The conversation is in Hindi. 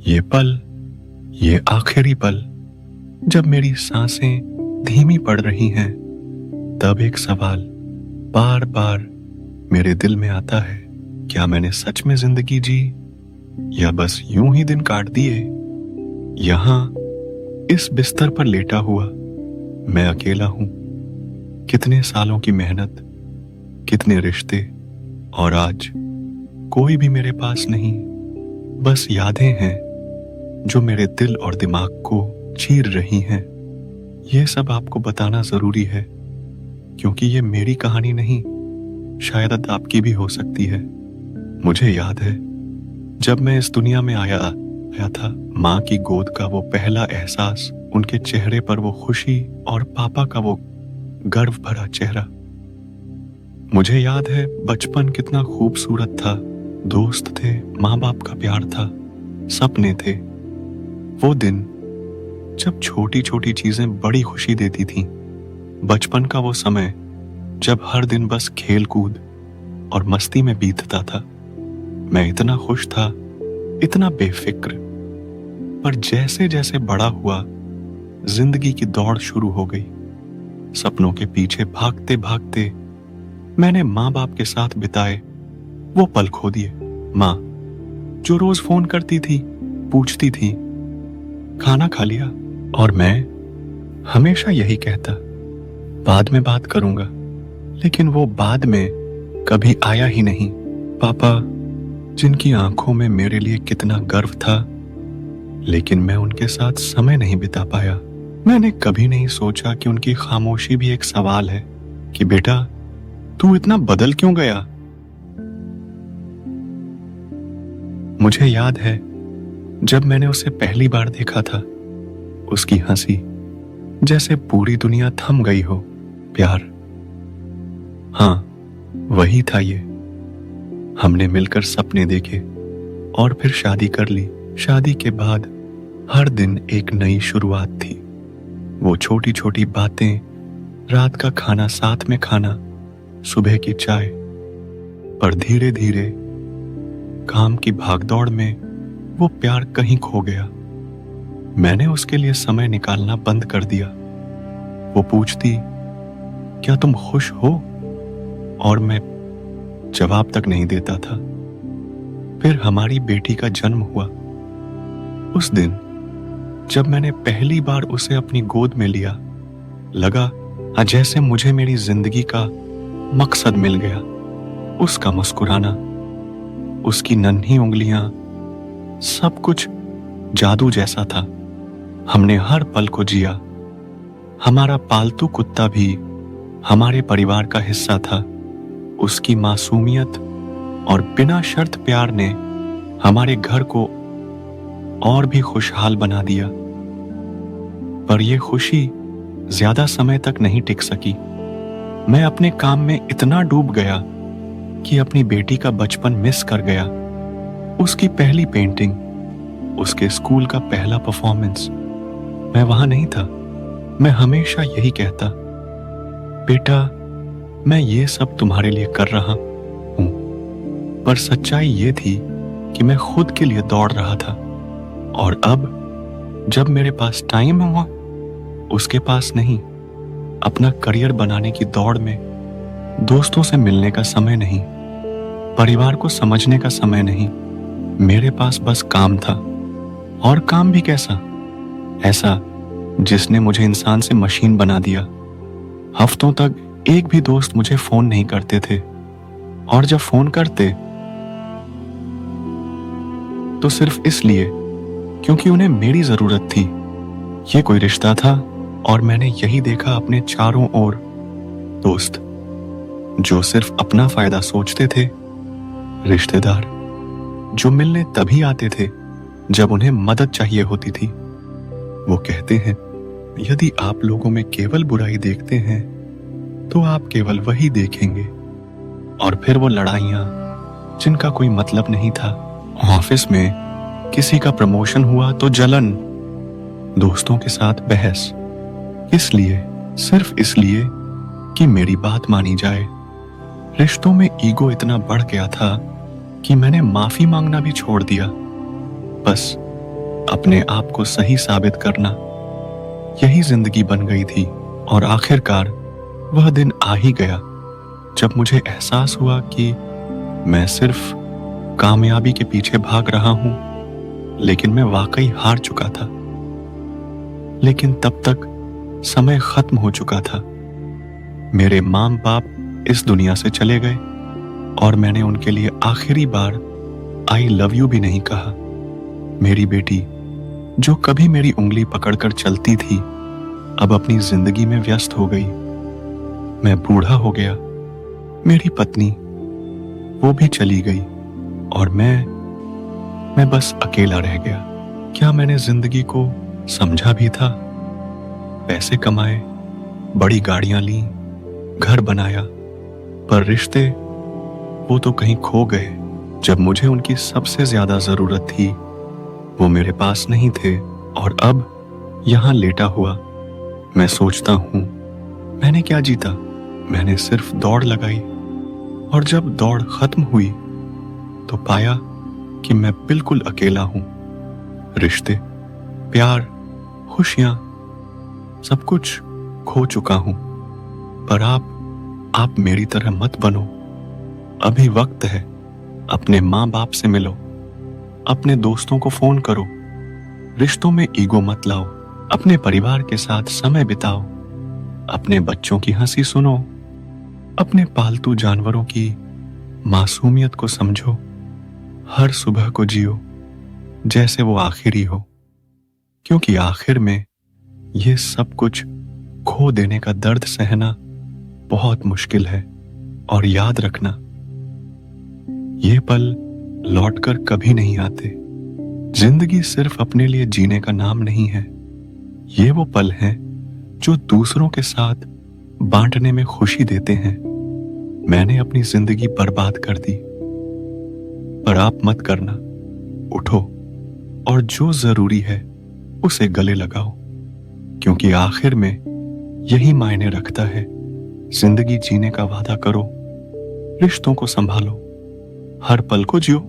ये पल, ये आखिरी पल, जब मेरी सांसें धीमी पड़ रही हैं, तब एक सवाल बार बार मेरे दिल में आता है। क्या मैंने सच में जिंदगी जी या बस यूं ही दिन काट दिए? यहां इस बिस्तर पर लेटा हुआ मैं अकेला हूं। कितने सालों की मेहनत, कितने रिश्ते, और आज कोई भी मेरे पास नहीं। बस यादें हैं जो मेरे दिल और दिमाग को चीर रही हैं। ये सब आपको बताना जरूरी है, क्योंकि ये मेरी कहानी नहीं, शायद आपकी भी हो सकती है। मुझे याद है जब मैं इस दुनिया में आया था, माँ की गोद का वो पहला एहसास, उनके चेहरे पर वो खुशी और पापा का वो गर्व भरा चेहरा। मुझे याद है बचपन कितना खूबसूरत था। दोस्त थे, माँ बाप का प्यार था, सपने थे। वो दिन जब छोटी छोटी चीजें बड़ी खुशी देती थीं। बचपन का वो समय जब हर दिन बस खेल कूद और मस्ती में बीतता था। मैं इतना खुश था, इतना बेफिक्र। पर जैसे जैसे बड़ा हुआ, जिंदगी की दौड़ शुरू हो गई। सपनों के पीछे भागते भागते मैंने माँ बाप के साथ बिताए वो पल खो दिए। माँ जो रोज फोन करती थी, पूछती थी खाना खा लिया, और मैं हमेशा यही कहता बाद में बात करूंगा, लेकिन वो बाद में कभी आया ही नहीं। पापा जिनकी आंखों में मेरे लिए कितना गर्व था, लेकिन मैं उनके साथ समय नहीं बिता पाया। मैंने कभी नहीं सोचा कि उनकी खामोशी भी एक सवाल है कि बेटा तू इतना बदल क्यों गया। मुझे याद है जब मैंने उसे पहली बार देखा था, उसकी हंसी जैसे पूरी दुनिया थम गई हो। प्यार, हाँ वही था ये। हमने मिलकर सपने देखे और फिर शादी कर ली। शादी के बाद हर दिन एक नई शुरुआत थी। वो छोटी छोटी बातें, रात का खाना साथ में खाना, सुबह की चाय। पर धीरे धीरे काम की भागदौड़ में वो प्यार कहीं खो गया। मैंने उसके लिए समय निकालना बंद कर दिया। वो पूछती क्या तुम खुश हो, और मैं जवाब तक नहीं देता था। फिर हमारी बेटी का जन्म हुआ। उस दिन जब मैंने पहली बार उसे अपनी गोद में लिया, लगा जैसे मुझे मेरी जिंदगी का मकसद मिल गया। उसका मुस्कुराना, उसकी नन्ही उंगलियां, सब कुछ जादू जैसा था। हमने हर पल को जिया। हमारा पालतू कुत्ता भी हमारे परिवार का हिस्सा था। उसकी मासूमियत और बिना शर्त प्यार ने हमारे घर को और भी खुशहाल बना दिया। पर यह खुशी ज्यादा समय तक नहीं टिक सकी। मैं अपने काम में इतना डूब गया कि अपनी बेटी का बचपन मिस कर गया। उसकी पहली पेंटिंग, उसके स्कूल का पहला परफॉर्मेंस, मैं वहां नहीं था। मैं हमेशा यही कहता, बेटा मैं ये सब तुम्हारे लिए कर रहा हूं। पर सच्चाई ये थी कि मैं खुद के लिए दौड़ रहा था। और अब जब मेरे पास टाइम हुआ, उसके पास नहीं। अपना करियर बनाने की दौड़ में दोस्तों से मिलने का समय नहीं, परिवार को समझने का समय नहीं। मेरे पास बस काम था, और काम भी कैसा, ऐसा जिसने मुझे इंसान से मशीन बना दिया। हफ्तों तक एक भी दोस्त मुझे फोन नहीं करते थे, और जब फोन करते तो सिर्फ इसलिए क्योंकि उन्हें मेरी जरूरत थी। ये कोई रिश्ता था? और मैंने यही देखा अपने चारों ओर, दोस्त जो सिर्फ अपना फायदा सोचते थे, रिश्तेदार जो मिलने तभी आते थे जब उन्हें मदद चाहिए होती थी। वो कहते हैं यदि आप लोगों में केवल बुराई देखते हैं तो आप केवल वही देखेंगे। और फिर वो लड़ाइयां जिनका कोई मतलब नहीं था। ऑफिस में किसी का प्रमोशन हुआ तो जलन, दोस्तों के साथ बहस, इसलिए सिर्फ इसलिए कि मेरी बात मानी जाए। रिश्तों में ईगो इतना बढ़ गया था कि मैंने माफी मांगना भी छोड़ दिया। बस अपने आप को सही साबित करना, यही जिंदगी बन गई थी। और आखिरकार वह दिन आ ही गया जब मुझे एहसास हुआ कि मैं सिर्फ कामयाबी के पीछे भाग रहा हूं, लेकिन मैं वाकई हार चुका था। लेकिन तब तक समय खत्म हो चुका था। मेरे माँ बाप इस दुनिया से चले गए और मैंने उनके लिए आखिरी बार आई लव यू भी नहीं कहा। मेरी बेटी, जो कभी मेरी उंगली पकड़कर चलती थी, अब अपनी जिंदगी में व्यस्त हो गई। मैं बूढ़ा हो गया। मेरी पत्नी, वो भी चली गई और मैं बस अकेला रह गया। क्या मैंने जिंदगी को समझा भी था? पैसे कमाए, बड़ी गाड़ियां ली, घर बनाया, पर रिश्ते, वो तो कहीं खो गए। जब मुझे उनकी सबसे ज्यादा जरूरत थी, वो मेरे पास नहीं थे। और अब यहां लेटा हुआ मैं सोचता हूं, मैंने क्या जीता? मैंने सिर्फ दौड़ लगाई, और जब दौड़ खत्म हुई तो पाया कि मैं बिल्कुल अकेला हूं। रिश्ते, प्यार, खुशियां, सब कुछ खो चुका हूं। पर आप मेरी तरह मत बनो। अभी वक्त है। अपने माँ बाप से मिलो, अपने दोस्तों को फोन करो, रिश्तों में ईगो मत लाओ, अपने परिवार के साथ समय बिताओ, अपने बच्चों की हंसी सुनो, अपने पालतू जानवरों की मासूमियत को समझो। हर सुबह को जियो जैसे वो आखिरी हो, क्योंकि आखिर में ये सब कुछ खो देने का दर्द सहना बहुत मुश्किल है। और याद रखना, ये पल लौटकर कभी नहीं आते। जिंदगी सिर्फ अपने लिए जीने का नाम नहीं है। ये वो पल हैं जो दूसरों के साथ बांटने में खुशी देते हैं। मैंने अपनी जिंदगी बर्बाद कर दी, पर आप मत करना। उठो और जो जरूरी है उसे गले लगाओ, क्योंकि आखिर में यही मायने रखता है। जिंदगी जीने का वादा करो, रिश्तों को संभालो, हर पल को जियो।